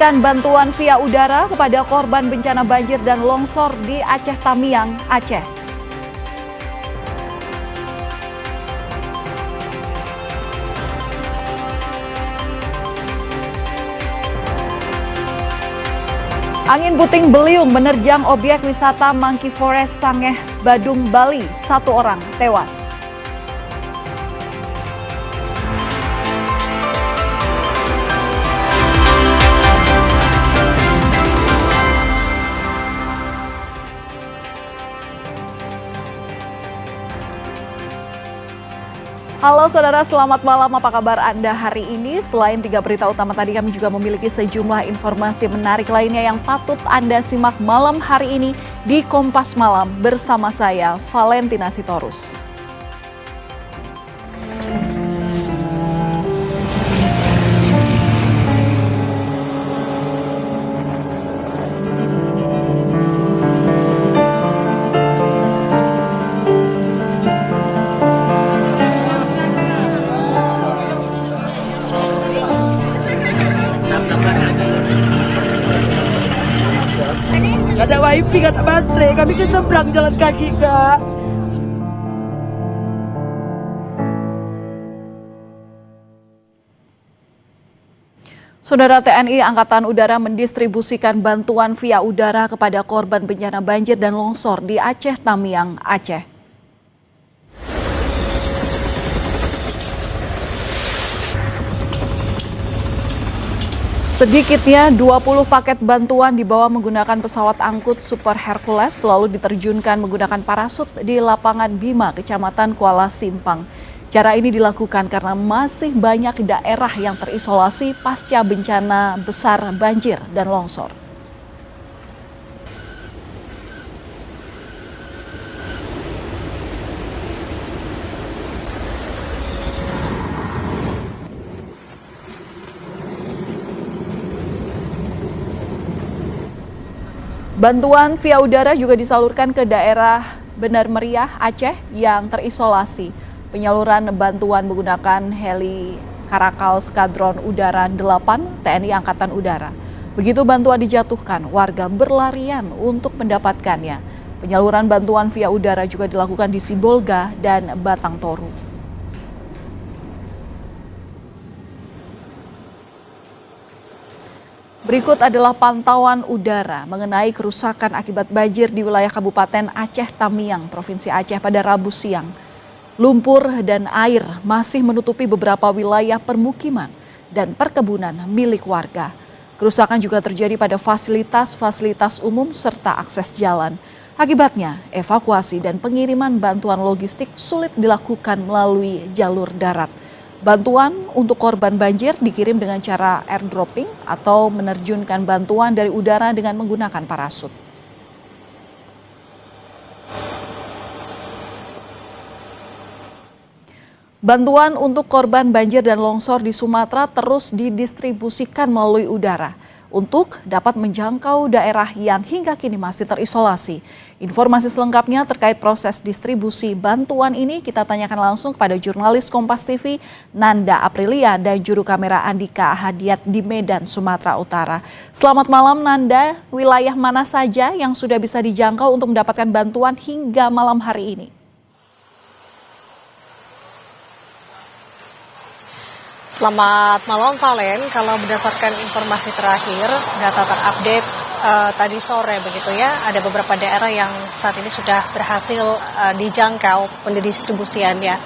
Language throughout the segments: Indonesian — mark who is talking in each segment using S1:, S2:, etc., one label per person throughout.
S1: Bantuan via udara kepada korban bencana banjir dan longsor di Aceh Tamiang, Aceh. Angin puting beliung menerjang objek wisata Monkey Forest Sangeh, Badung, Bali. 1 orang tewas. Halo saudara, selamat malam. Apa kabar Anda hari ini? Selain 3 berita utama tadi, kami juga memiliki sejumlah informasi menarik lainnya yang patut Anda simak malam hari ini di Kompas Malam bersama saya, Valentina Sitorus.
S2: Gak ada wifi, gak ada baterai, kami ke seberang jalan kaki, Kak.
S1: Saudara, TNI Angkatan Udara mendistribusikan bantuan via udara kepada korban bencana banjir dan longsor di Aceh Tamiang, Aceh. Sedikitnya 20 paket bantuan dibawa menggunakan pesawat angkut Super Hercules lalu diterjunkan menggunakan parasut di lapangan Bima, Kecamatan Kuala Simpang. Cara ini dilakukan karena masih banyak daerah yang terisolasi pasca bencana besar banjir dan longsor. Bantuan via udara juga disalurkan ke daerah Benar Meriah, Aceh yang terisolasi. Penyaluran bantuan menggunakan heli Karakal Skadron Udara 8 TNI Angkatan Udara. Begitu bantuan dijatuhkan, warga berlarian untuk mendapatkannya. Penyaluran bantuan via udara juga dilakukan di Sibolga dan Batang Toru. Berikut adalah pantauan udara mengenai kerusakan akibat banjir di wilayah Kabupaten Aceh Tamiang, Provinsi Aceh pada Rabu siang. Lumpur dan air masih menutupi beberapa wilayah permukiman dan perkebunan milik warga. Kerusakan juga terjadi pada fasilitas umum serta akses jalan. Akibatnya, evakuasi dan pengiriman bantuan logistik sulit dilakukan melalui jalur darat. Bantuan untuk korban banjir dikirim dengan cara airdropping atau menerjunkan bantuan dari udara dengan menggunakan parasut. Bantuan untuk korban banjir dan longsor di Sumatera terus didistribusikan melalui udara untuk dapat menjangkau daerah yang hingga kini masih terisolasi. Informasi selengkapnya terkait proses distribusi bantuan ini kita tanyakan langsung kepada jurnalis Kompas TV Nanda Aprilia dan juru kamera Andika Hadiat di Medan, Sumatera Utara. Selamat malam Nanda, wilayah mana saja yang sudah bisa dijangkau untuk mendapatkan bantuan hingga malam hari ini?
S3: Selamat malam Valen, kalau berdasarkan informasi terakhir, data terupdate tadi sore begitu ya, ada beberapa daerah yang saat ini sudah berhasil dijangkau pendistribusiannya.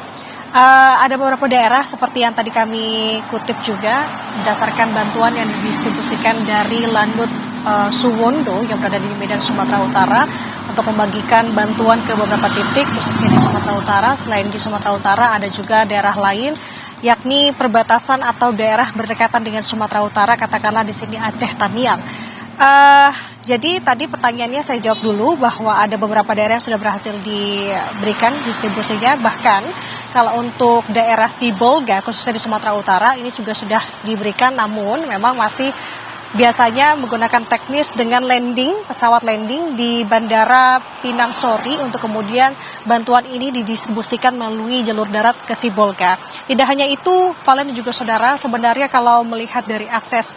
S3: Ada beberapa daerah seperti yang tadi kami kutip juga, berdasarkan bantuan yang didistribusikan dari Lanut Suwondo yang berada di Medan, Sumatera Utara, untuk membagikan bantuan ke beberapa titik, khususnya di Sumatera Utara. Selain di Sumatera Utara, ada juga daerah lain, yakni perbatasan atau daerah berdekatan dengan Sumatera Utara, katakanlah di sini Aceh Tamiang. Jadi tadi pertanyaannya saya jawab dulu bahwa ada beberapa daerah yang sudah berhasil diberikan distribusinya. Bahkan kalau untuk daerah Sibolga, khususnya di Sumatera Utara, ini juga sudah diberikan, namun memang masih biasanya menggunakan teknis dengan pesawat landing di Bandara Pinang Sori untuk kemudian bantuan ini didistribusikan melalui jalur darat ke Sibolga. Tidak hanya itu, Valen dan juga saudara, sebenarnya kalau melihat dari akses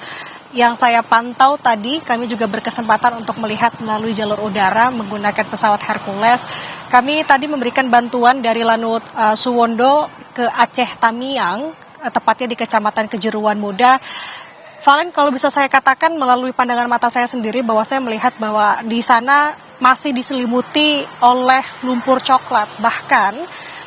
S3: yang saya pantau tadi, kami juga berkesempatan untuk melihat melalui jalur udara menggunakan pesawat Hercules. Kami tadi memberikan bantuan dari Lanut Suwondo ke Aceh Tamiang, tepatnya di Kecamatan Kejuruan Muda. Valen, kalau bisa saya katakan melalui pandangan mata saya sendiri bahwa saya melihat bahwa di sana masih diselimuti oleh lumpur coklat. Bahkan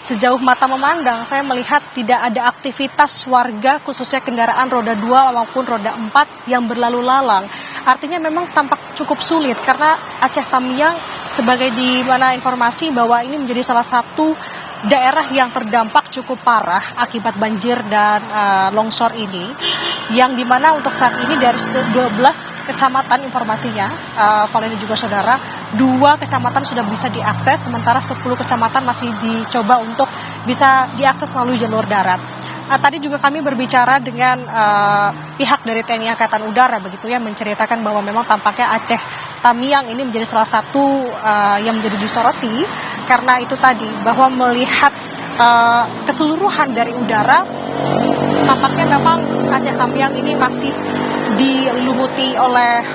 S3: sejauh mata memandang saya melihat tidak ada aktivitas warga khususnya kendaraan roda 2 maupun roda 4 yang berlalu lalang. Artinya memang tampak cukup sulit karena Aceh Tamiang sebagai di mana informasi bahwa ini menjadi salah satu daerah yang terdampak cukup parah akibat banjir dan longsor ini, yang dimana untuk saat ini dari 12 kecamatan informasinya, Valen dan juga saudara, 2 kecamatan sudah bisa diakses, sementara 10 kecamatan masih dicoba untuk bisa diakses melalui jalur darat. Tadi juga kami berbicara dengan pihak dari TNI Angkatan Udara begitu ya, menceritakan bahwa memang tampaknya Aceh Tamiang ini menjadi salah satu yang menjadi disoroti karena itu tadi bahwa melihat keseluruhan dari udara tampaknya memang Aceh Tamiang ini masih dilumuti oleh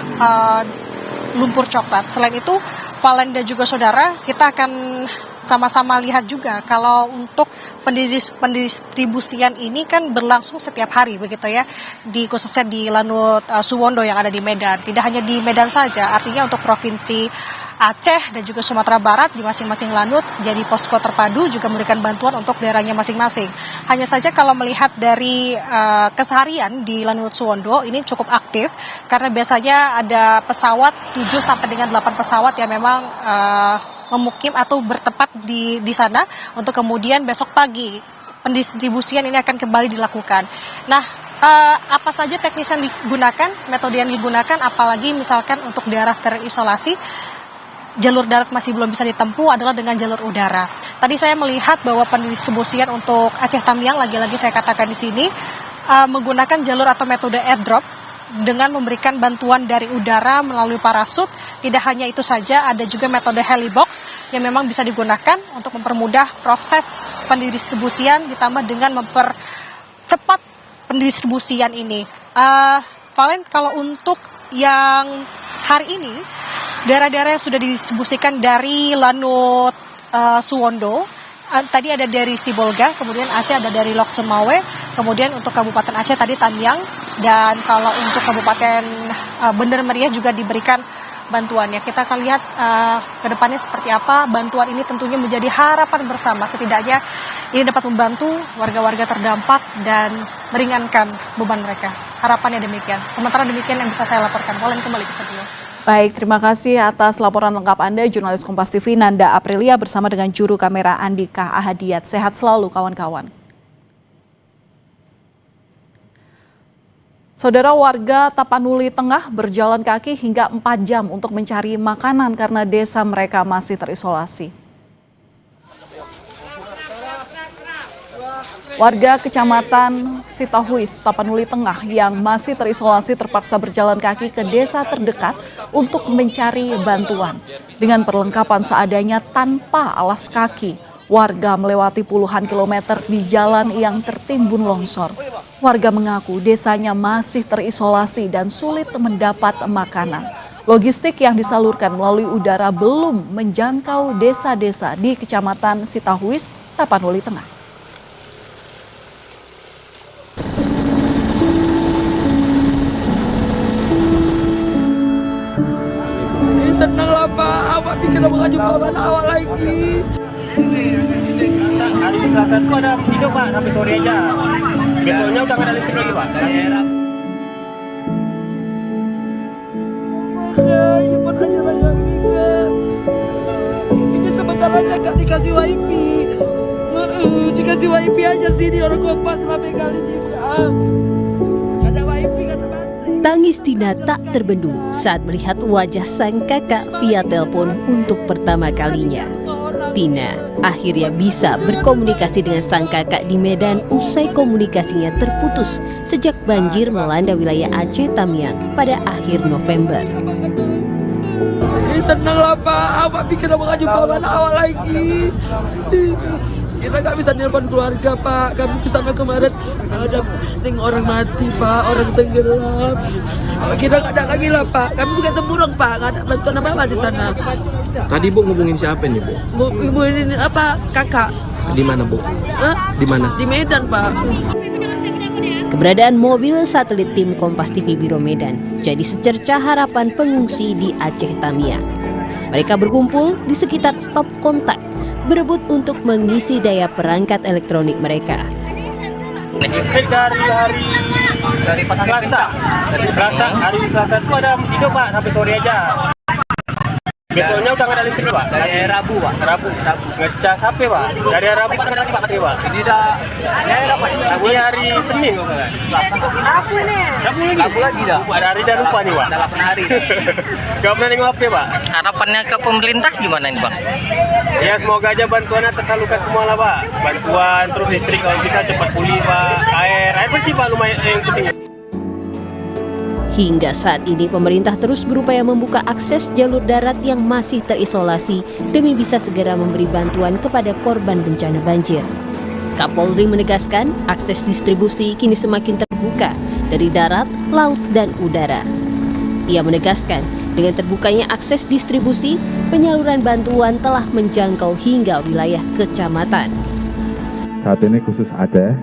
S3: lumpur coklat. Selain itu, Valen dan juga saudara, kita akan sama-sama lihat juga kalau untuk pendistribusian ini kan berlangsung setiap hari begitu ya, khususnya di Lanut Suwondo yang ada di Medan. Tidak hanya di Medan saja, artinya untuk provinsi Aceh dan juga Sumatera Barat di masing-masing lanut jadi posko terpadu juga memberikan bantuan untuk daerahnya masing-masing. Hanya saja kalau melihat dari keseharian di Lanut Suwondo ini cukup aktif karena biasanya ada pesawat 7 sampai dengan 8 pesawat yang memang memukim atau bertempat di sana untuk kemudian besok pagi pendistribusian ini akan kembali dilakukan. Nah, apa saja teknis yang digunakan, metode yang digunakan, apalagi misalkan untuk daerah terisolasi, jalur darat masih belum bisa ditempuh adalah dengan jalur udara. Tadi saya melihat bahwa pendistribusian untuk Aceh Tamiang, lagi-lagi saya katakan di sini, menggunakan jalur atau metode airdrop dengan memberikan bantuan dari udara melalui parasut. Tidak hanya itu saja, ada juga metode helibox yang memang bisa digunakan untuk mempermudah proses pendistribusian ditambah dengan mempercepat pendistribusian ini. Valen, kalau untuk yang hari ini, daerah-daerah yang sudah didistribusikan dari Lanut Suwondo, tadi ada dari Sibolga, kemudian Aceh ada dari Lok Sumawe, kemudian untuk Kabupaten Aceh tadi Tamiang, dan kalau untuk Kabupaten Bener Meriah juga diberikan bantuannya. Kita akan lihat ke depannya seperti apa. Bantuan ini tentunya menjadi harapan bersama, setidaknya ini dapat membantu warga-warga terdampak dan meringankan beban mereka. Harapannya demikian. Sementara demikian yang bisa saya laporkan. Boleh kembali ke studio.
S1: Baik, terima kasih atas laporan lengkap Anda, jurnalis Kompas TV Nanda Aprilia bersama dengan juru kamera Andika Ahadiat. Sehat selalu kawan-kawan. Saudara, warga Tapanuli Tengah berjalan kaki hingga 4 jam untuk mencari makanan karena desa mereka masih terisolasi. Warga Kecamatan Sitahuis, Tapanuli Tengah yang masih terisolasi terpaksa berjalan kaki ke desa terdekat untuk mencari bantuan. Dengan perlengkapan seadanya tanpa alas kaki, warga melewati puluhan kilometer di jalan yang tertimbun longsor. Warga mengaku desanya masih terisolasi dan sulit mendapat makanan. Logistik yang disalurkan melalui udara belum menjangkau desa-desa di Kecamatan Sitahuis, Tapanuli Tengah.
S2: Senang lah Pak, awak bikin abang jumpa abang awak lagi.
S4: Hari Selasa itu ada hidup Pak, sampai sore aja. Besoknya udah nggak ada listrik lagi Pak.
S2: Jemput aja lagi. Ini sebentar aja Kak dikasih wifi. Dikasih wifi aja sini orang Kompas sampai kali ini. Ada wifi kan ada baterai.
S5: Tangis Tina tak terbendung saat melihat wajah sang kakak via telepon untuk pertama kalinya. Tina akhirnya bisa berkomunikasi dengan sang kakak di Medan usai komunikasinya terputus sejak banjir melanda wilayah Aceh Tamiang pada akhir November.
S2: Senang lah Pak, awak bikin abang jumpa abang awak lagi. Kita nggak bisa nelpon keluarga, Pak. Kami kesana kemarin ada orang mati, Pak, orang tenggelam. Kita nggak ada lagi lah, Pak. Kami bukan temburung, Pak. Nggak ada bantuan apa-apa di sana.
S6: Tadi Bu ngubungin siapa nih Bu?
S2: Ibu ini apa? Kakak.
S6: Di mana Bu?
S2: Hah?
S6: Di mana?
S2: Di Medan, Pak.
S5: Keberadaan mobil satelit tim Kompas TV Biro Medan jadi secercah harapan pengungsi di Aceh Tamiang. Mereka berkumpul di sekitar stop kontak, berebut untuk mengisi daya perangkat elektronik mereka.
S4: Dari Selasa. Dari Selasa, hari Selasa itu ada hidup Pak sampai sore aja. Besoknya udah nggak ada listrik Pak. Dari Rabu Pak. Rabu. Ngecas HP Pak. Dari Rabu Pak ada lagi Pak Pak. Ini dah. Rabu hari Senin kok kan. Rabu lagi dah. Ada hari dah lupa nih Pak. 8 hari. Gak pernah nengok HP Pak.
S7: Harapannya ke pemerintah gimana nih Bang?
S4: Ya semoga aja bantuannya tersalurkan semua lah Pak. Bantuan terus listrik kalau bisa cepat pulih Pak. Air bersih Pak lumayan yang penting.
S5: Hingga saat ini pemerintah terus berupaya membuka akses jalur darat yang masih terisolasi demi bisa segera memberi bantuan kepada korban bencana banjir. Kapolri menegaskan akses distribusi kini semakin terbuka dari darat, laut, dan udara. Ia menegaskan dengan terbukanya akses distribusi, penyaluran bantuan telah menjangkau hingga wilayah kecamatan.
S8: Saat ini khusus Aceh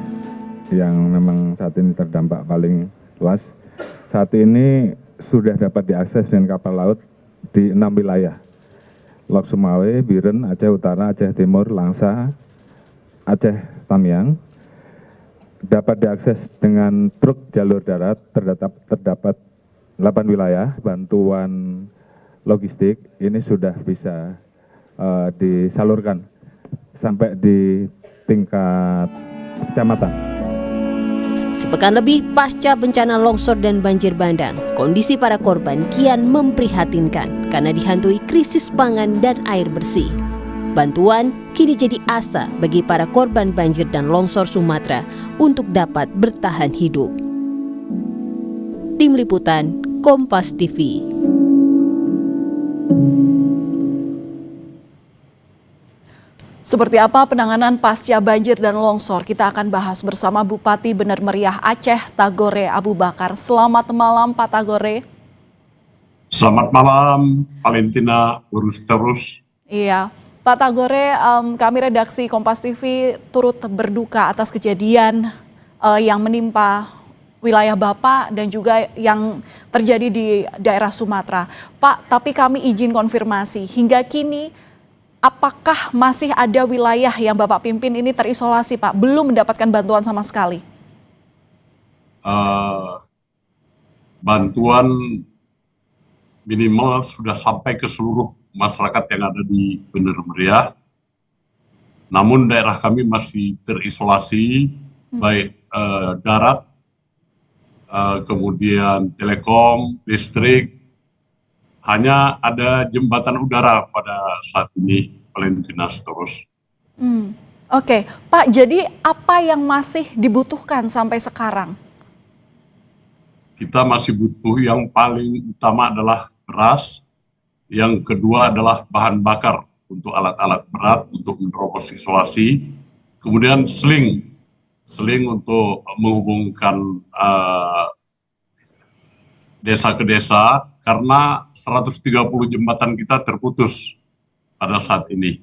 S8: yang memang saat ini terdampak paling luas. Saat ini sudah dapat diakses dengan kapal laut di 6 wilayah. Lok Sumawe, Biren, Aceh Utara, Aceh Timur, Langsa, Aceh Tamiang. Dapat diakses dengan truk jalur darat, terdapat 8 wilayah. Bantuan logistik ini sudah bisa disalurkan sampai di tingkat kecamatan.
S5: Sepekan lebih pasca bencana longsor dan banjir bandang, kondisi para korban kian memprihatinkan karena dihantui krisis pangan dan air bersih. Bantuan kini jadi asa bagi para korban banjir dan longsor Sumatera untuk dapat bertahan hidup. Tim Liputan Kompas TV.
S1: Seperti apa penanganan pasca banjir dan longsor? Kita akan bahas bersama Bupati Bener Meriah Aceh, Tagore Abu Bakar. Selamat malam Pak Tagore.
S9: Selamat malam, Valentina, urus terus.
S1: Iya, Pak Tagore, kami redaksi Kompas TV turut berduka atas kejadian yang menimpa wilayah Bapak dan juga yang terjadi di daerah Sumatera. Pak, tapi kami izin konfirmasi, hingga kini apakah masih ada wilayah yang Bapak pimpin ini terisolasi, Pak? Belum mendapatkan bantuan sama sekali?
S9: Bantuan minimal sudah sampai ke seluruh masyarakat yang ada di Bener Meriah. Namun daerah kami masih terisolasi, baik darat, kemudian telekom, listrik. Hanya ada jembatan udara pada saat ini, Valentina terus.
S1: Oke, Pak, jadi apa yang masih dibutuhkan sampai sekarang?
S9: Kita masih butuh yang paling utama adalah beras, yang kedua adalah bahan bakar untuk alat-alat berat untuk menerobos isolasi, kemudian seling untuk menghubungkan desa ke desa, karena 130 jembatan kita terputus pada saat ini.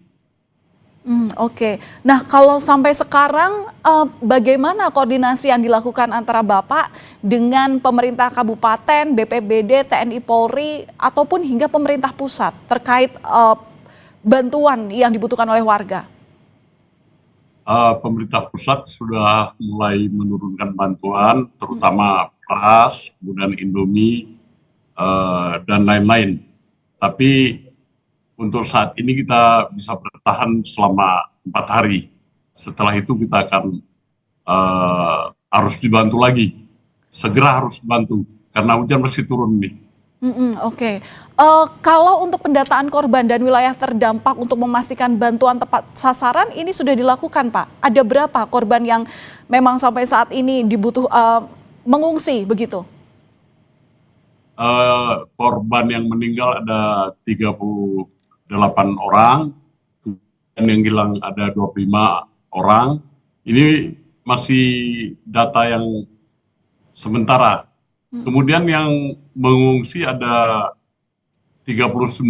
S1: Oke. Nah, kalau sampai sekarang bagaimana koordinasi yang dilakukan antara Bapak dengan pemerintah kabupaten, BPBD, TNI Polri, ataupun hingga pemerintah pusat terkait bantuan yang dibutuhkan oleh warga?
S9: Pemerintah pusat sudah mulai menurunkan bantuan, terutama beras, kemudian Indomie, dan lain-lain. Tapi untuk saat ini kita bisa bertahan selama 4 hari. Setelah itu kita akan harus dibantu lagi. Segera harus dibantu, karena hujan masih turun nih.
S1: Oke. Kalau untuk pendataan korban dan wilayah terdampak untuk memastikan bantuan tepat sasaran ini sudah dilakukan, Pak. Ada berapa korban yang memang sampai saat ini mengungsi begitu?
S9: Korban yang meninggal ada 38 orang, dan yang hilang ada 25 orang. Ini masih data yang sementara. Kemudian yang mengungsi ada 39.000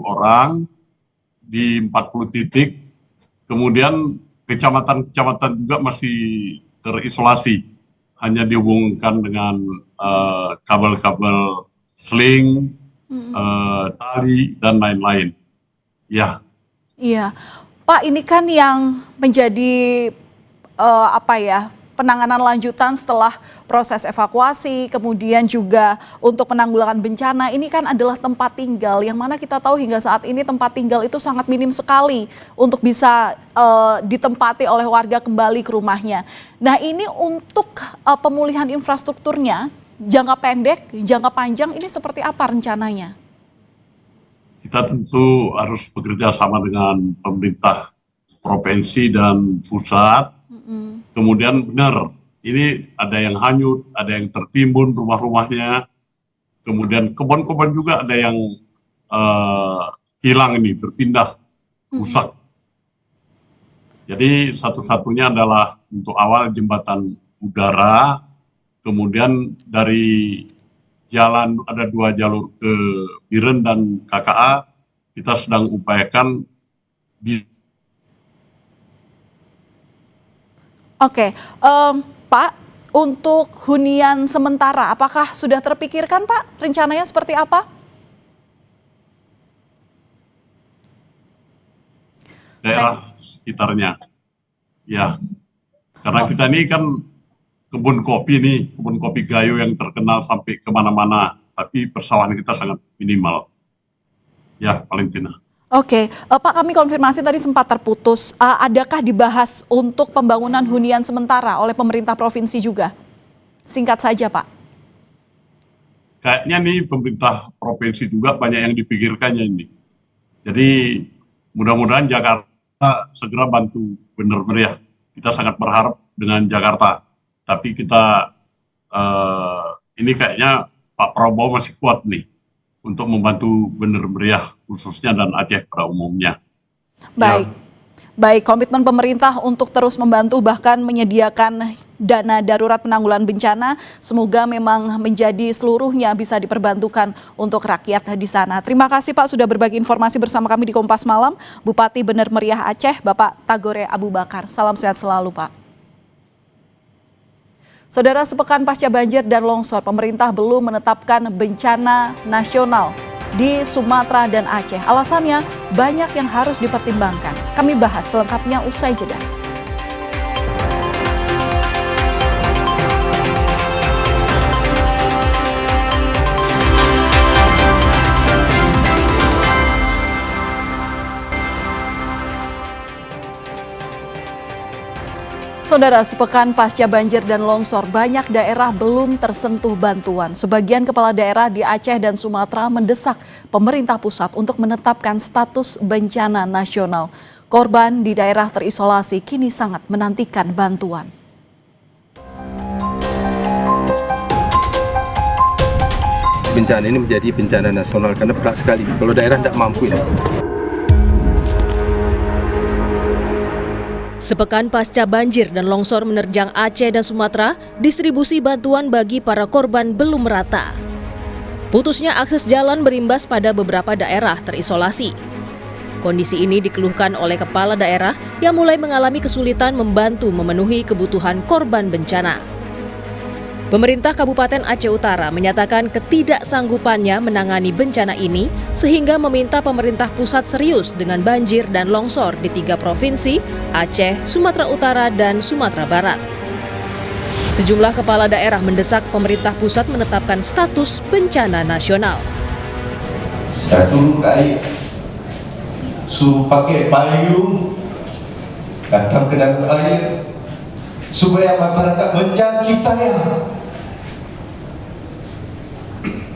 S9: orang di 40 titik. Kemudian kecamatan-kecamatan juga masih terisolasi, hanya dihubungkan dengan kabel-kabel sling, tali, dan lain-lain. Ya.
S1: Iya, Pak, ini kan yang menjadi penanganan lanjutan setelah proses evakuasi, kemudian juga untuk penanggulangan bencana, ini kan adalah tempat tinggal, yang mana kita tahu hingga saat ini tempat tinggal itu sangat minim sekali untuk bisa ditempati oleh warga kembali ke rumahnya. Nah, ini untuk pemulihan infrastrukturnya, jangka pendek, jangka panjang, ini seperti apa rencananya?
S9: Kita tentu harus bekerja sama dengan pemerintah provinsi dan pusat. Kemudian benar, ini ada yang hanyut, ada yang tertimbun rumah-rumahnya, kemudian kebun-kebun juga ada yang hilang ini, berpindah, rusak. Jadi satu-satunya adalah untuk awal jembatan udara, kemudian dari jalan, ada 2 jalur ke Biren dan KKA, kita sedang upayakan
S1: Oke, Pak, untuk hunian sementara, apakah sudah terpikirkan, Pak? Rencananya seperti apa?
S9: daerah sekitarnya. Ya, karena kita ini kan kebun kopi Gayo yang terkenal sampai kemana-mana, tapi persawahan kita sangat minimal. Ya, Valentina.
S1: Oke, Pak, kami konfirmasi tadi sempat terputus. Adakah dibahas untuk pembangunan hunian sementara oleh pemerintah provinsi juga? Singkat saja, Pak.
S9: Kayaknya nih pemerintah provinsi juga banyak yang dipikirkannya ini. Jadi mudah-mudahan Jakarta segera bantu Bener Meriah. Kita sangat berharap dengan Jakarta. Tapi kita ini kayaknya Pak Prabowo masih kuat nih untuk membantu Bener Meriah khususnya dan Aceh pada umumnya.
S1: Baik. Ya. Baik, komitmen pemerintah untuk terus membantu bahkan menyediakan dana darurat penanggulangan bencana, semoga memang menjadi seluruhnya bisa diperbantukan untuk rakyat di sana. Terima kasih Pak sudah berbagi informasi bersama kami di Kompas Malam. Bupati Bener Meriah Aceh, Bapak Tagore Abu Bakar. Salam sehat selalu, Pak. Saudara, sepekan pasca banjir dan longsor, pemerintah belum menetapkan bencana nasional di Sumatera dan Aceh. Alasannya banyak yang harus dipertimbangkan. Kami bahas selengkapnya usai jeda. Saudara, sepekan pasca banjir dan longsor, banyak daerah belum tersentuh bantuan. Sebagian kepala daerah di Aceh dan Sumatera mendesak pemerintah pusat untuk menetapkan status bencana nasional. Korban di daerah terisolasi kini sangat menantikan bantuan.
S10: Bencana ini menjadi bencana nasional karena berat sekali. Kalau daerah tidak mampu ya.
S5: Sepekan pasca banjir dan longsor menerjang Aceh dan Sumatera, distribusi bantuan bagi para korban belum merata. Putusnya akses jalan berimbas pada beberapa daerah terisolasi. Kondisi ini dikeluhkan oleh kepala daerah yang mulai mengalami kesulitan membantu memenuhi kebutuhan korban bencana. Pemerintah Kabupaten Aceh Utara menyatakan ketidaksanggupannya menangani bencana ini sehingga meminta pemerintah pusat serius dengan banjir dan longsor di 3 provinsi, Aceh, Sumatera Utara, dan Sumatera Barat. Sejumlah kepala daerah mendesak pemerintah pusat menetapkan status bencana nasional.
S11: Satu kali suruh pakai payung, datang ke dalam air, supaya masyarakat mencaci saya.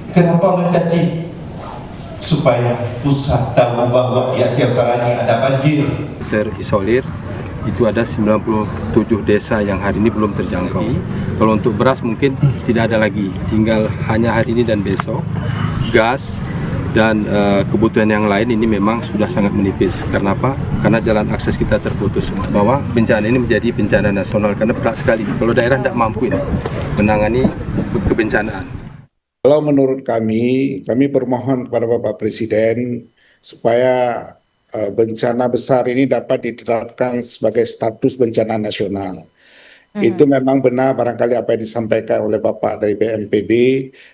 S11: Kenapa mencaci? Supaya pusat tahu bahwa di Aceh Utara ini ada banjir.
S10: Terisolir itu ada 97 desa yang hari ini belum terjangkau. Kalau untuk beras mungkin tidak ada lagi, tinggal hanya hari ini dan besok. Gas dan kebutuhan yang lain ini memang sudah sangat menipis. Karena apa? Karena jalan akses kita terputus. Bahwa bencana ini menjadi bencana nasional karena berat sekali. Kalau daerah tidak mampu ini menangani kebencanaan.
S12: Kalau menurut kami bermohon kepada Bapak Presiden supaya bencana besar ini dapat ditetapkan sebagai status bencana nasional. Itu memang benar barangkali apa yang disampaikan oleh Bapak dari BNPB,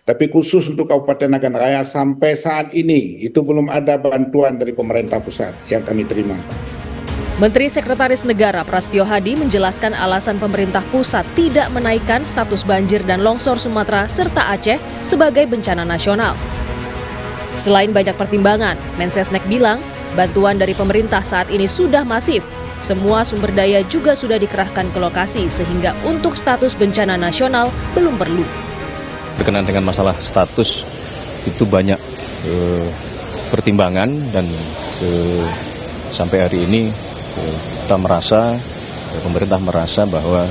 S12: tapi khusus untuk Kabupaten Nagan Raya sampai saat ini itu belum ada bantuan dari pemerintah pusat yang kami terima.
S13: Menteri Sekretaris Negara Prastio Hadi menjelaskan alasan pemerintah pusat tidak menaikkan status banjir dan longsor Sumatera serta Aceh sebagai bencana nasional. Selain banyak pertimbangan, Mensesnek bilang bantuan dari pemerintah saat ini sudah masif. Semua sumber daya juga sudah dikerahkan ke lokasi sehingga untuk status bencana nasional belum perlu.
S14: Berkenaan dengan masalah status itu banyak pertimbangan dan sampai hari ini pemerintah merasa bahwa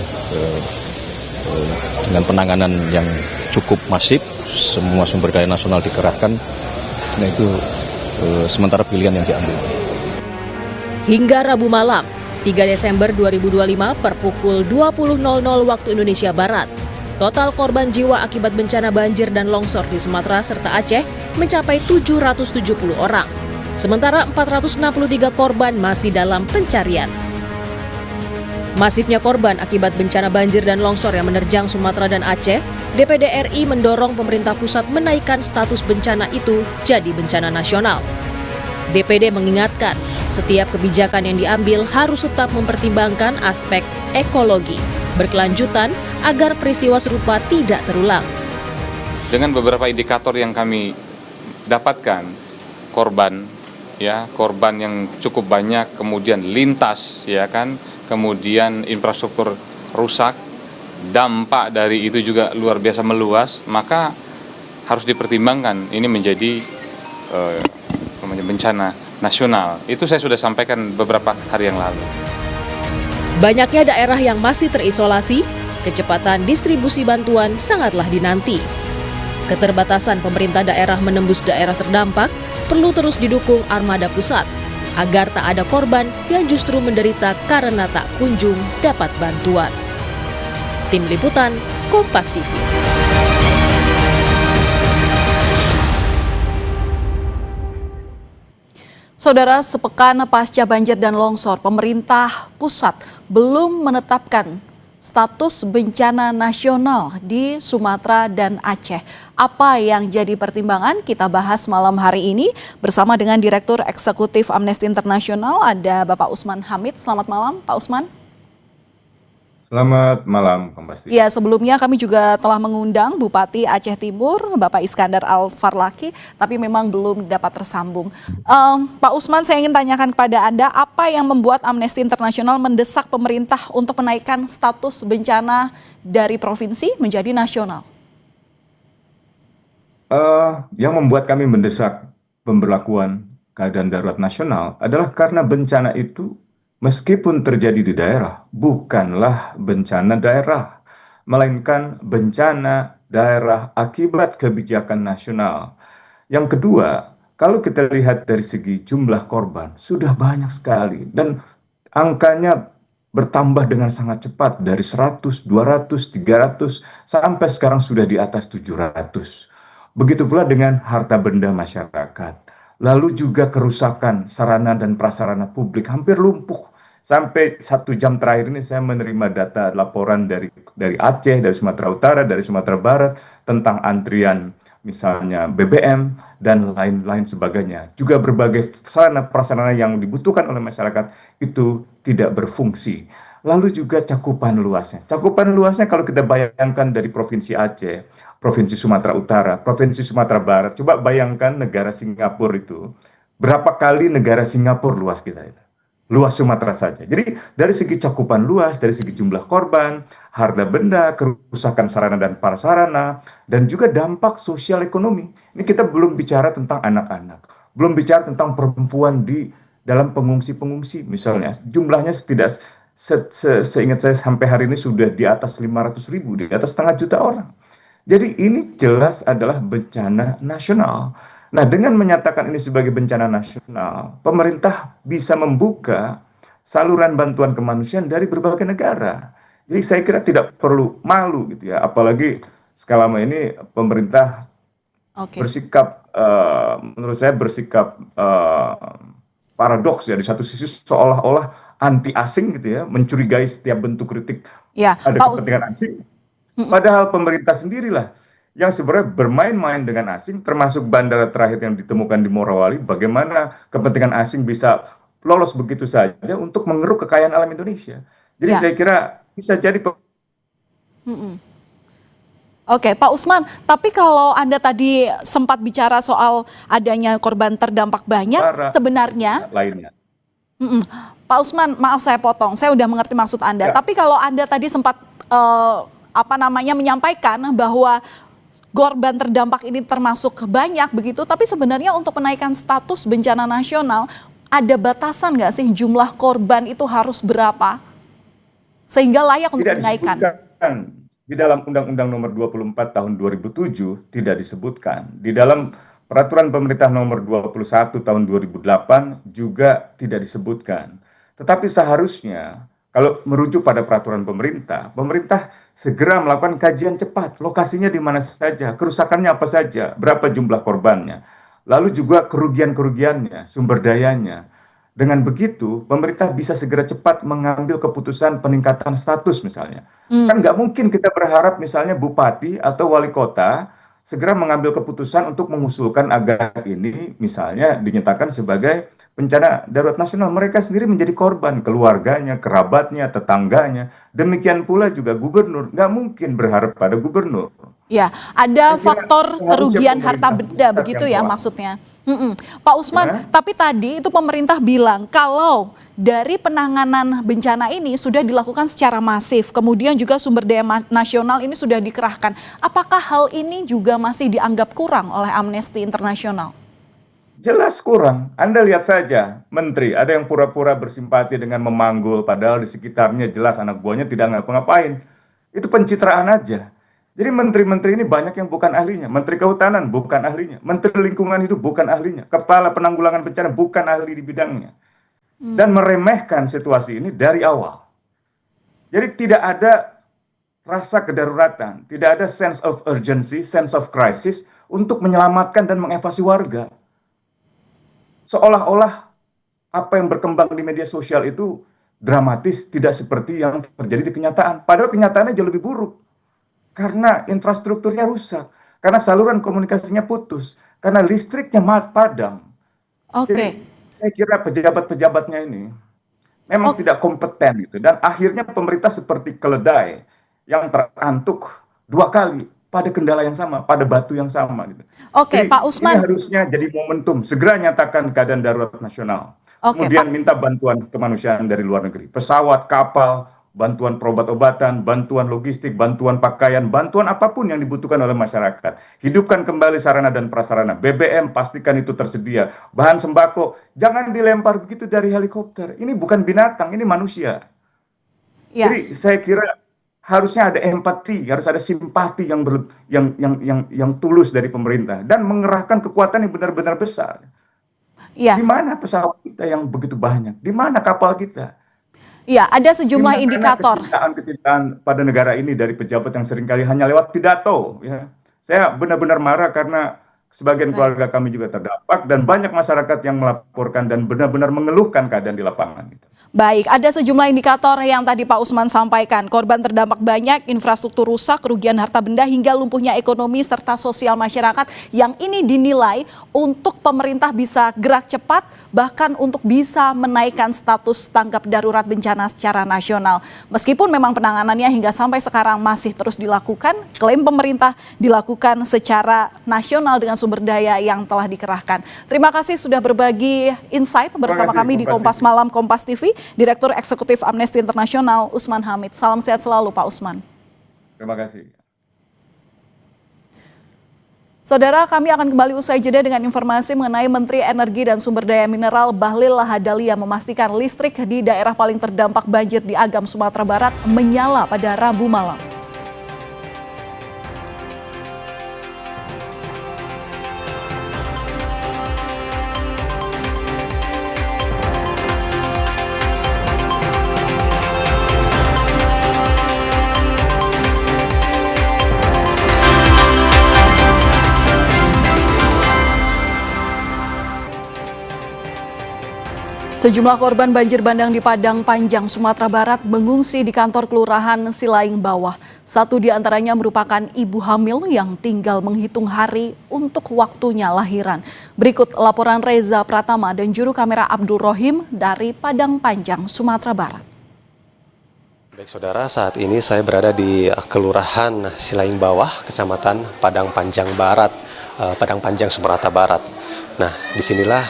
S14: dengan penanganan yang cukup masif, semua sumber daya nasional dikerahkan, nah itu sementara pilihan yang diambil.
S13: Hingga Rabu malam, 3 Desember 2025 per pukul 20.00 waktu Indonesia Barat, total korban jiwa akibat bencana banjir dan longsor di Sumatera serta Aceh mencapai 770 orang. Sementara 463 korban masih dalam pencarian. Masifnya korban akibat bencana banjir dan longsor yang menerjang Sumatera dan Aceh, DPD RI mendorong pemerintah pusat menaikkan status bencana itu jadi bencana nasional. DPD mengingatkan, setiap kebijakan yang diambil harus tetap mempertimbangkan aspek ekologi, berkelanjutan agar peristiwa serupa tidak terulang.
S15: Dengan beberapa indikator yang kami dapatkan, korban yang cukup banyak, kemudian lintas, kemudian infrastruktur rusak, dampak dari itu juga luar biasa meluas, maka harus dipertimbangkan ini menjadi bencana nasional. Itu saya sudah sampaikan beberapa hari yang lalu.
S13: Banyaknya daerah yang masih terisolasi, kecepatan distribusi bantuan sangatlah dinanti. Keterbatasan pemerintah daerah menembus daerah terdampak perlu terus didukung armada pusat agar tak ada korban yang justru menderita karena tak kunjung dapat bantuan. Tim Liputan, Kompas TV.
S1: Saudara, sepekan pasca banjir dan longsor, pemerintah pusat belum menetapkan status bencana nasional di Sumatera dan Aceh. Apa yang jadi pertimbangan kita bahas malam hari ini bersama dengan Direktur Eksekutif Amnesty International, ada Bapak Usman Hamid. Selamat malam, Pak Usman.
S8: Selamat malam, Kompas TV.
S1: Ya, sebelumnya kami juga telah mengundang Bupati Aceh Timur, Bapak Iskandar Al-Farlaki, tapi memang belum dapat tersambung. Pak Usman, saya ingin tanyakan kepada Anda, apa yang membuat Amnesty International mendesak pemerintah untuk menaikkan status bencana dari provinsi menjadi nasional?
S8: Yang membuat kami mendesak pemberlakuan keadaan darurat nasional adalah karena bencana itu meskipun terjadi di daerah, bukanlah bencana daerah, melainkan bencana daerah akibat kebijakan nasional. Yang kedua, kalau kita lihat dari segi jumlah korban, sudah banyak sekali. Dan angkanya bertambah dengan sangat cepat dari 100, 200, 300, sampai sekarang sudah di atas 700. Begitu pula dengan harta benda masyarakat. Lalu juga kerusakan sarana dan prasarana publik hampir lumpuh. Sampai 1 jam terakhir ini saya menerima data laporan dari Aceh, dari Sumatera Utara, dari Sumatera Barat tentang antrian misalnya BBM dan lain-lain sebagainya. Juga berbagai sarana prasarana yang dibutuhkan oleh masyarakat itu tidak berfungsi. Lalu juga cakupan luasnya. Cakupan luasnya kalau kita bayangkan dari Provinsi Aceh, Provinsi Sumatera Utara, Provinsi Sumatera Barat, coba bayangkan negara Singapura itu. Berapa kali negara Singapura luas kita itu? Luas Sumatera saja. Jadi dari segi cakupan luas, dari segi jumlah korban, harta benda, kerusakan sarana dan prasarana, dan juga dampak sosial ekonomi. Ini kita belum bicara tentang anak-anak, belum bicara tentang perempuan di dalam pengungsi-pengungsi misalnya. Jumlahnya seingat saya sampai hari ini sudah di atas 500.000, di atas setengah juta orang.
S16: Jadi ini jelas adalah bencana nasional. Nah, dengan menyatakan ini sebagai bencana nasional, pemerintah bisa membuka saluran bantuan kemanusiaan dari berbagai negara. Jadi saya kira tidak perlu malu gitu ya, apalagi selama ini pemerintah bersikap, menurut saya bersikap paradoks ya, di satu sisi seolah-olah anti asing gitu ya, mencurigai setiap bentuk kritik ada kepentingan asing. Padahal pemerintah sendirilah yang sebenarnya bermain-main dengan asing, termasuk bandara terakhir yang ditemukan di Morowali, bagaimana kepentingan asing bisa lolos begitu saja untuk mengeruk kekayaan alam Indonesia. Jadi saya kira bisa jadi.
S1: Oke, Pak Usman, tapi kalau Anda tadi sempat bicara soal adanya korban terdampak banyak, sebenarnya
S16: lainnya.
S1: Pak Usman, maaf saya potong, saya udah mengerti maksud Anda. Tapi kalau Anda tadi sempat menyampaikan bahwa korban terdampak ini termasuk banyak begitu, tapi sebenarnya untuk menaikkan status bencana nasional ada batasan nggak sih jumlah korban itu harus berapa sehingga layak untuk dinaikkan?
S16: Di dalam Undang-Undang Nomor 24 Tahun 2007 tidak disebutkan. Di dalam Peraturan Pemerintah Nomor 21 Tahun 2008 juga tidak disebutkan. Tetapi seharusnya kalau merujuk pada peraturan pemerintah, pemerintah segera melakukan kajian cepat, lokasinya di mana saja, kerusakannya apa saja, berapa jumlah korbannya, lalu juga kerugian-kerugiannya, sumber dayanya. Dengan begitu, pemerintah bisa segera cepat mengambil keputusan peningkatan status misalnya. Kan nggak mungkin kita berharap misalnya bupati atau wali kota segera mengambil keputusan untuk mengusulkan agar ini misalnya dinyatakan sebagai bencana darurat nasional. Mereka sendiri menjadi korban, keluarganya, kerabatnya, tetangganya. Demikian pula juga gubernur, nggak mungkin berharap pada gubernur.
S1: Ya, ada faktor kerugian harta benda begitu ya maksudnya. Pak Usman, tapi tadi itu pemerintah bilang kalau dari penanganan bencana ini sudah dilakukan secara masif, kemudian juga sumber daya nasional ini sudah dikerahkan. Apakah hal ini juga masih dianggap kurang oleh Amnesty International?
S16: Jelas kurang. Anda lihat saja, menteri ada yang pura-pura bersimpati dengan memanggul, padahal di sekitarnya jelas anak buahnya tidak ngapa-ngapain. Itu pencitraan aja. Jadi menteri-menteri ini banyak yang bukan ahlinya. Menteri Kehutanan bukan ahlinya. Menteri Lingkungan Hidup bukan ahlinya. Kepala Penanggulangan Bencana bukan ahli di bidangnya. Dan meremehkan situasi ini dari awal. Jadi tidak ada rasa kedaruratan. Tidak ada sense of urgency, sense of crisis untuk menyelamatkan dan mengevakuasi warga. Seolah-olah apa yang berkembang di media sosial itu dramatis, tidak seperti yang terjadi di kenyataan. Padahal kenyataannya jauh lebih buruk. Karena infrastrukturnya rusak, karena saluran komunikasinya putus, karena listriknya padam. Jadi, saya kira pejabat-pejabatnya ini memang tidak kompeten gitu. Dan akhirnya pemerintah seperti keledai yang terantuk 2 kali pada kendala yang sama, pada batu yang sama gitu.
S1: Jadi, Pak Usman.
S16: Ini harusnya jadi momentum, segera nyatakan keadaan darurat nasional. Kemudian minta bantuan kemanusiaan dari luar negeri, pesawat, kapal, bantuan obat-obatan, bantuan logistik, bantuan pakaian, bantuan apapun yang dibutuhkan oleh masyarakat. Hidupkan kembali sarana dan prasarana. BBM pastikan itu tersedia. Bahan sembako jangan dilempar begitu dari helikopter. Ini bukan binatang, ini manusia. Jadi saya kira harusnya ada empati, harus ada simpati yang tulus dari pemerintah dan mengerahkan kekuatan yang benar-benar besar. Di mana pesawat kita yang begitu banyak? Di mana kapal kita?
S1: Ya, ada sejumlah indikator.
S16: Kecintaan pada negara ini dari pejabat yang seringkali hanya lewat pidato. Ya. Saya benar-benar marah karena sebagian keluarga kami juga terdampak dan banyak masyarakat yang melaporkan dan benar-benar mengeluhkan keadaan di lapangan.
S1: Baik, ada sejumlah indikator yang tadi Pak Usman sampaikan. Korban terdampak banyak, infrastruktur rusak, kerugian harta benda hingga lumpuhnya ekonomi serta sosial masyarakat yang ini dinilai untuk pemerintah bisa gerak cepat bahkan untuk bisa menaikkan status tanggap darurat bencana secara nasional. Meskipun memang penanganannya hingga sampai sekarang masih terus dilakukan, klaim pemerintah dilakukan secara nasional dengan sumber daya yang telah dikerahkan. Terima kasih sudah berbagi insight bersama kami di Kompas Malam Kompas TV. Direktur Eksekutif Amnesty International Usman Hamid. Salam sehat selalu Pak Usman.
S16: Terima kasih.
S1: Saudara, kami akan kembali usai jeda dengan informasi mengenai Menteri Energi dan Sumber Daya Mineral Bahlil Lahadalia memastikan listrik di daerah paling terdampak banjir di Agam, Sumatera Barat menyala pada Rabu malam. Sejumlah korban banjir bandang di Padang Panjang, Sumatera Barat mengungsi di kantor Kelurahan Silaing Bawah. Satu di antaranya merupakan ibu hamil yang tinggal menghitung hari untuk waktunya lahiran. Berikut laporan Reza Pratama dan juru kamera Abdul Rohim dari Padang Panjang, Sumatera Barat.
S17: Baik saudara, saat ini saya berada di Kelurahan Silaing Bawah, Kecamatan Padang Panjang Barat, Padang Panjang, Sumatera Barat. Nah, disinilah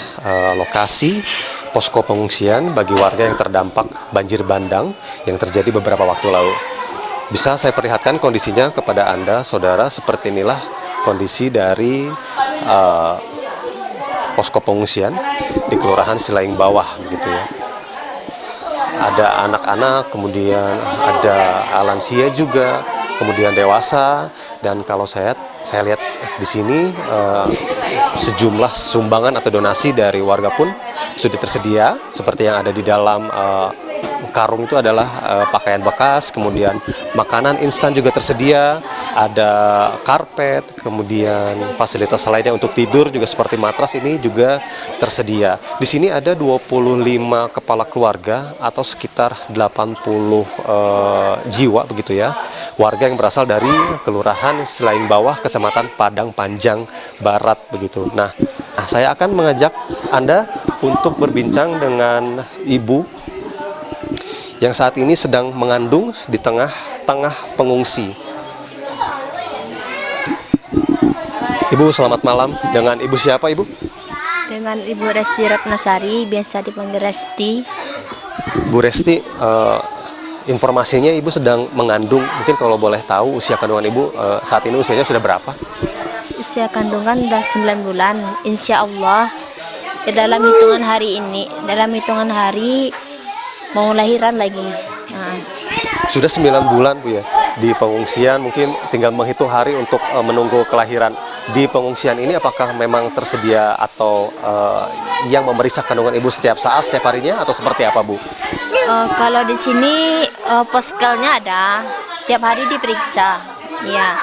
S17: lokasi posko pengungsian bagi warga yang terdampak banjir bandang yang terjadi beberapa waktu lalu. Bisa saya perlihatkan kondisinya kepada Anda, saudara, seperti inilah kondisi dari posko pengungsian di Kelurahan Silaing Bawah, begitu ya. Ada anak-anak, kemudian ada lansia juga, kemudian dewasa, dan kalau saya lihat di sini sejumlah sumbangan atau donasi dari warga pun sudah tersedia, seperti yang ada di dalam karung itu adalah pakaian bekas, kemudian makanan instan juga tersedia, ada karpet, kemudian fasilitas lainnya untuk tidur juga seperti matras ini juga tersedia. Di sini ada 25 kepala keluarga atau sekitar 80 jiwa begitu ya, warga yang berasal dari Kelurahan Silaing Bawah, Kecamatan Padang Panjang Barat begitu. Nah, saya akan mengajak Anda untuk berbincang dengan ibu yang saat ini sedang mengandung di tengah-tengah pengungsi. Ibu, selamat malam. Dengan ibu siapa, Ibu?
S18: Dengan Ibu Resti Ratnasari, biasa dipanggil Resti.
S17: Bu Resti, informasinya Ibu sedang mengandung. Mungkin kalau boleh tahu usia kandungan Ibu saat ini usianya sudah berapa?
S18: Usia kandungan sudah 9 bulan. Insya Allah dalam hitungan hari ini, mau lahiran lagi. Nah.
S17: Sudah 9 bulan Bu ya di pengungsian, mungkin tinggal menghitung hari untuk menunggu kelahiran. Di pengungsian ini apakah memang tersedia atau yang memeriksa kandungan Ibu setiap saat, setiap harinya, atau seperti apa Bu?
S18: Kalau di sini poskelnya ada, tiap hari diperiksa. Ya,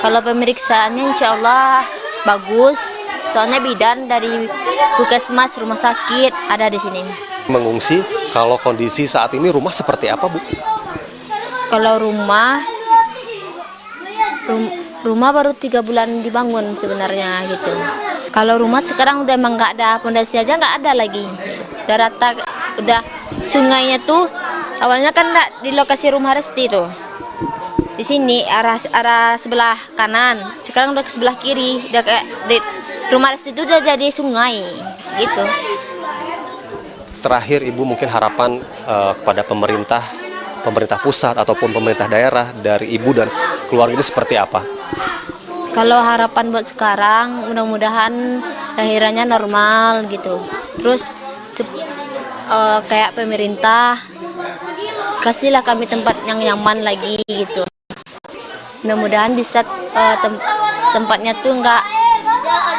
S18: kalau pemeriksaannya insya Allah bagus. Soalnya bidan dari puskesmas, rumah sakit ada di sini.
S17: Mengungsi, kalau kondisi saat ini rumah seperti apa Bu?
S18: Kalau rumah baru 3 bulan dibangun sebenarnya gitu. Kalau rumah sekarang udah emang nggak ada, pondasi aja nggak ada lagi. Udah rata, udah sungainya tuh awalnya kan di lokasi rumah Resti tuh. Di sini arah sebelah kanan, sekarang udah ke sebelah kiri, udah kayak rumah Resti itu udah jadi sungai gitu.
S17: Terakhir Ibu mungkin harapan kepada pemerintah pusat ataupun pemerintah daerah dari Ibu dan keluarga ini seperti apa?
S18: Kalau harapan buat sekarang mudah-mudahan lahirannya normal gitu. Terus kayak pemerintah kasihlah kami tempat yang nyaman lagi gitu. Mudah-mudahan bisa tempatnya tuh nggak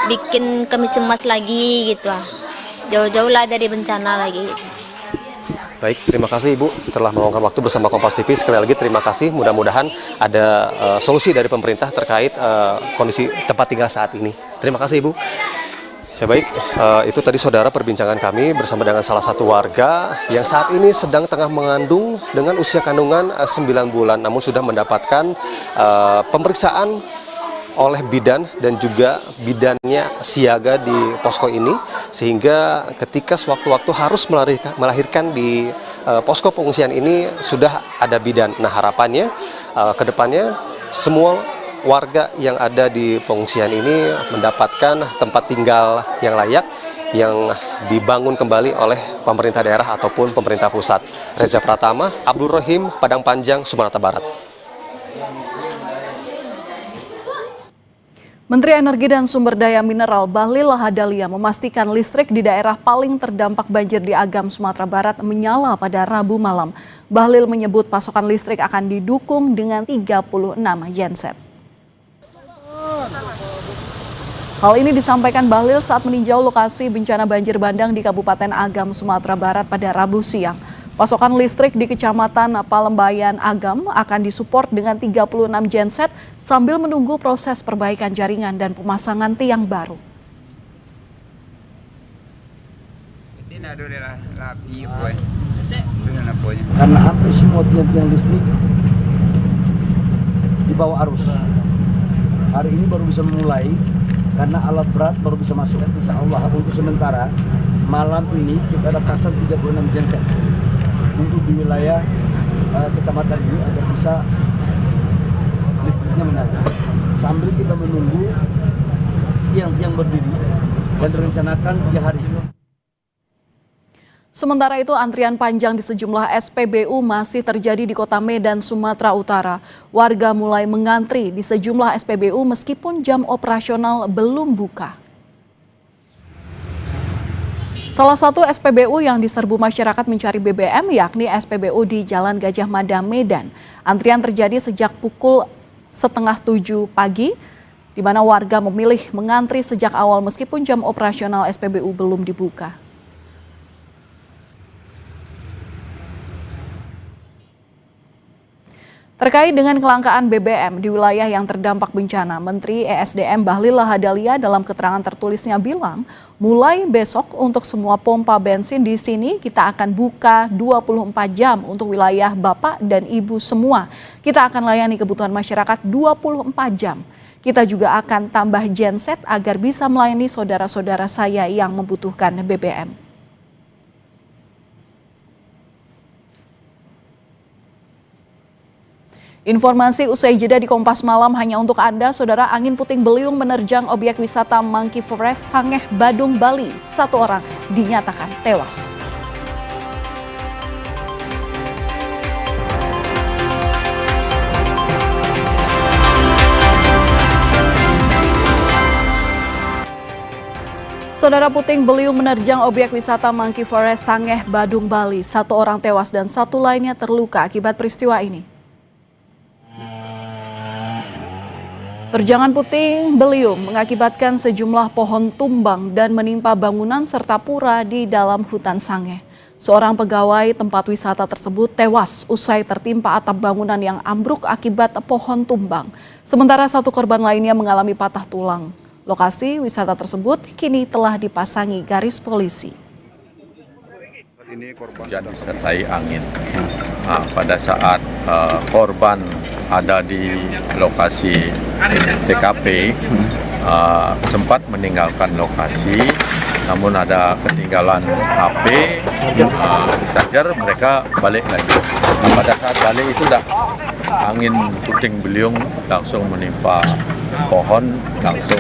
S18: bikin kami cemas lagi gitu. Jauh-jauh lah dari bencana lagi.
S17: Baik, terima kasih Ibu telah meluangkan waktu bersama Kompas TV. Sekali lagi terima kasih, mudah-mudahan ada solusi dari pemerintah terkait kondisi tempat tinggal saat ini. Terima kasih Ibu. Ya baik, itu tadi saudara perbincangan kami bersama dengan salah satu warga yang saat ini sedang tengah mengandung dengan usia kandungan 9 bulan, namun sudah mendapatkan pemeriksaan oleh bidan dan juga bidannya siaga di posko ini, sehingga ketika sewaktu-waktu harus melahirkan di posko pengungsian ini sudah ada bidan. Nah, harapannya ke depannya semua warga yang ada di pengungsian ini mendapatkan tempat tinggal yang layak yang dibangun kembali oleh pemerintah daerah ataupun pemerintah pusat. Reza Pratama, Abdul Rohim, Padang Panjang, Sumatera Barat.
S1: Menteri Energi dan Sumber Daya Mineral Bahlil Lahadalia memastikan listrik di daerah paling terdampak banjir di Agam, Sumatera Barat menyala pada Rabu malam. Bahlil menyebut pasokan listrik akan didukung dengan 36 genset. Hal ini disampaikan Bahlil saat meninjau lokasi bencana banjir bandang di Kabupaten Agam, Sumatera Barat pada Rabu siang. Pasokan listrik di Kecamatan Palembayan Agam akan disupport dengan 36 genset sambil menunggu proses perbaikan jaringan dan pemasangan tiang baru.
S19: Karena hampir semua tiang-tiang listrik di bawah arus. Hari ini baru bisa memulai karena alat berat baru bisa masuk. Insya Allah untuk sementara malam ini kita ada pasang 36 genset untuk di wilayah kecamatan ini agar bisa listriknya menyala. Sambil kita menunggu tiang-tiang berdiri dan direncanakan 3 hari.
S1: Sementara itu, antrian panjang di sejumlah SPBU masih terjadi di Kota Medan, Sumatera Utara. Warga mulai mengantri di sejumlah SPBU meskipun jam operasional belum buka. Salah satu SPBU yang diserbu masyarakat mencari BBM yakni SPBU di Jalan Gajah Mada, Medan. Antrian terjadi sejak pukul 6:30 pagi, di mana warga memilih mengantri sejak awal meskipun jam operasional SPBU belum dibuka. Terkait dengan kelangkaan BBM di wilayah yang terdampak bencana, Menteri ESDM Bahlil Lahadalia dalam keterangan tertulisnya bilang, mulai besok untuk semua pompa bensin di sini kita akan buka 24 jam untuk wilayah Bapak dan Ibu semua. Kita akan layani kebutuhan masyarakat 24 jam. Kita juga akan tambah genset agar bisa melayani saudara-saudara saya yang membutuhkan BBM. Informasi usai jeda di Kompas Malam hanya untuk Anda, Saudara. Angin puting beliung menerjang objek wisata Monkey Forest Sangeh, Badung, Bali. 1 orang dinyatakan tewas. Saudara, puting beliung menerjang objek wisata Monkey Forest Sangeh, Badung, Bali. 1 orang tewas dan 1 lainnya terluka akibat peristiwa ini. Terjangan puting beliung mengakibatkan sejumlah pohon tumbang dan menimpa bangunan serta pura di dalam hutan Sangeh. Seorang pegawai tempat wisata tersebut tewas usai tertimpa atap bangunan yang ambruk akibat pohon tumbang. Sementara 1 korban lainnya mengalami patah tulang. Lokasi wisata tersebut kini telah dipasangi garis polisi.
S20: Ini korban disertai angin. Pada saat korban ada di lokasi TKP, sempat meninggalkan lokasi, namun ada ketinggalan HP, charger, mereka balik lagi. Pada saat balik itu angin puting beliung langsung menimpa pohon, langsung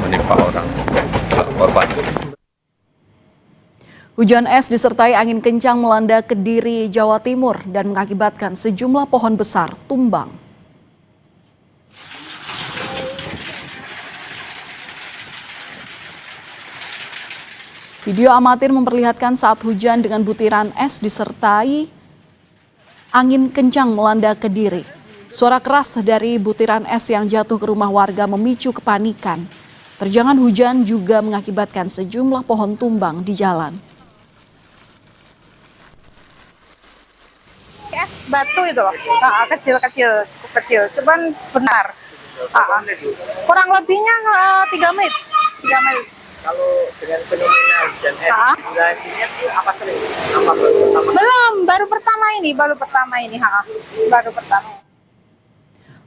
S20: menimpa orang korban.
S1: Hujan es disertai angin kencang melanda Kediri, Jawa Timur dan mengakibatkan sejumlah pohon besar tumbang. Video amatir memperlihatkan saat hujan dengan butiran es disertai angin kencang melanda Kediri. Suara keras dari butiran es yang jatuh ke rumah warga memicu kepanikan. Terjangan hujan juga mengakibatkan sejumlah pohon tumbang di jalan.
S21: Es batu itu loh, kecil, cuman sebentar. Kurang lebihnya 3 menit.
S22: Kalau dengan fenomena hujan es, durasinya itu apa sering?
S21: Belum, baru pertama ini.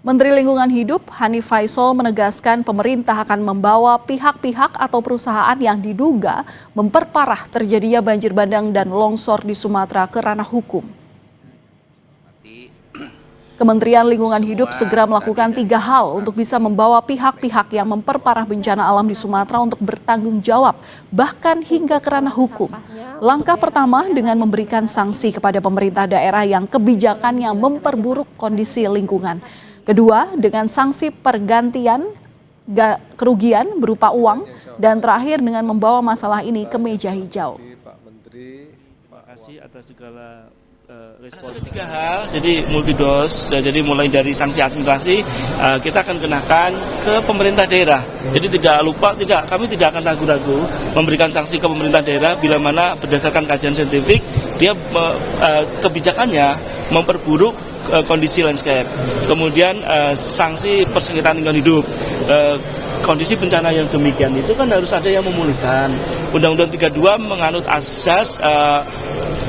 S1: Menteri Lingkungan Hidup Hanif Faisal menegaskan pemerintah akan membawa pihak-pihak atau perusahaan yang diduga memperparah terjadinya banjir bandang dan longsor di Sumatera ke ranah hukum. Kementerian Lingkungan Hidup segera melakukan 3 hal untuk bisa membawa pihak-pihak yang memperparah bencana alam di Sumatera untuk bertanggung jawab, bahkan hingga ke ranah hukum. Langkah pertama dengan memberikan sanksi kepada pemerintah daerah yang kebijakannya memperburuk kondisi lingkungan. Kedua, dengan sanksi pergantian kerugian berupa uang. Dan terakhir dengan membawa masalah ini ke meja hijau.
S23: Pak Menteri, terima kasih atas segala respon. Ada 3 hal, jadi multidos, jadi mulai dari sanksi administrasi kita akan kenakan ke pemerintah daerah. Jadi kami tidak akan ragu-ragu memberikan sanksi ke pemerintah daerah bila mana berdasarkan kajian saintifik dia kebijakannya memperburuk kondisi landscape. Kemudian sanksi persengketaan lingkungan hidup. kondisi bencana yang demikian itu kan harus ada yang memulihkan. Undang-Undang 32 menganut asas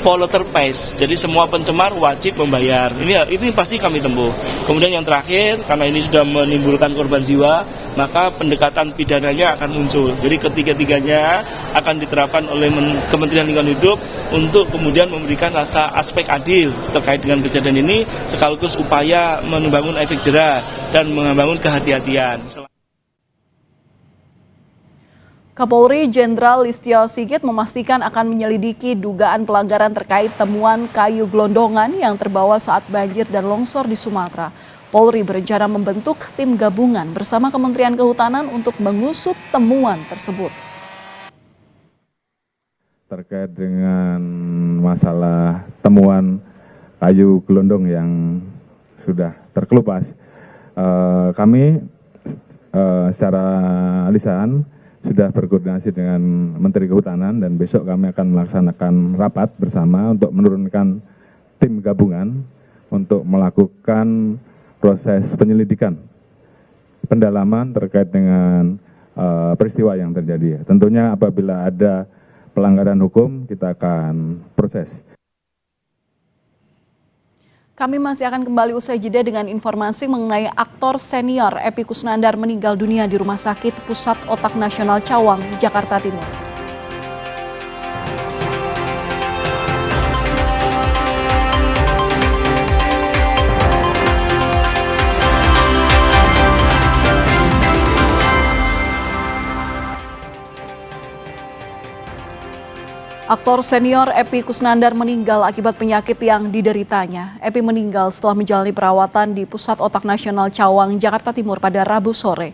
S23: polluter pays. Jadi semua pencemar wajib membayar. Ini pasti kami tempuh. Kemudian yang terakhir, karena ini sudah menimbulkan korban jiwa, maka pendekatan pidananya akan muncul. Jadi ketiga-tiganya akan diterapkan oleh Kementerian Lingkungan Hidup untuk kemudian memberikan rasa aspek adil terkait dengan kejadian ini, sekaligus upaya membangun efek jerah dan membangun kehati-hatian.
S1: Kapolri Jenderal Listio Sigit memastikan akan menyelidiki dugaan pelanggaran terkait temuan kayu gelondongan yang terbawa saat banjir dan longsor di Sumatera. Polri berencana membentuk tim gabungan bersama Kementerian Kehutanan untuk mengusut temuan tersebut.
S8: Terkait dengan masalah temuan kayu gelondong yang sudah terkelupas, kami secara lisan sudah berkoordinasi dengan Menteri Kehutanan dan besok kami akan melaksanakan rapat bersama untuk menurunkan tim gabungan untuk melakukan proses penyelidikan, pendalaman terkait dengan peristiwa yang terjadi. Tentunya apabila ada pelanggaran hukum kita akan proses.
S1: Kami masih akan kembali usai jeda dengan informasi mengenai aktor senior Epy Kusnandar meninggal dunia di Rumah Sakit Pusat Otak Nasional Cawang, Jakarta Timur. Aktor senior Epy Kusnandar meninggal akibat penyakit yang dideritanya. Epy meninggal setelah menjalani perawatan di Pusat Otak Nasional Cawang, Jakarta Timur pada Rabu sore.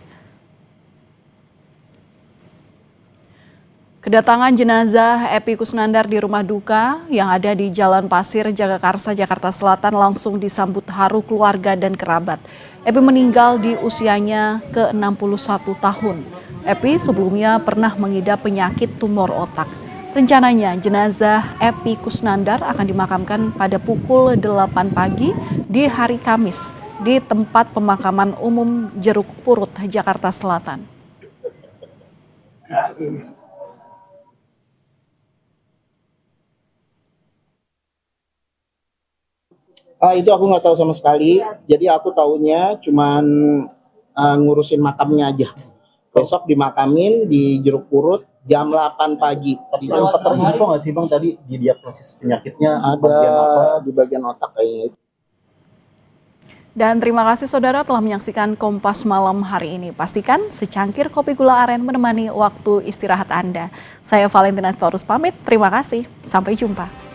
S1: Kedatangan jenazah Epy Kusnandar di rumah duka yang ada di Jalan Pasir, Jagakarsa, Jakarta Selatan langsung disambut haru keluarga dan kerabat. Epy meninggal di usianya ke-61 tahun. Epy sebelumnya pernah mengidap penyakit tumor otak. Rencananya jenazah Epy Kusnandar akan dimakamkan pada pukul 8 pagi di hari Kamis di tempat pemakaman umum Jeruk Purut, Jakarta Selatan.
S2: Itu aku nggak tahu sama sekali. Jadi aku taunya cuman ngurusin makamnya aja. Besok dimakamin di Jeruk Purut jam 8 pagi.
S3: Sempat terinfo nggak sih Bang tadi di diagnosis penyakitnya
S2: ada di bagian otak kayaknya.
S1: Dan terima kasih saudara telah menyaksikan Kompas Malam hari ini. Pastikan secangkir kopi gula aren menemani waktu istirahat Anda. Saya Valentina Storus pamit, terima kasih. Sampai jumpa.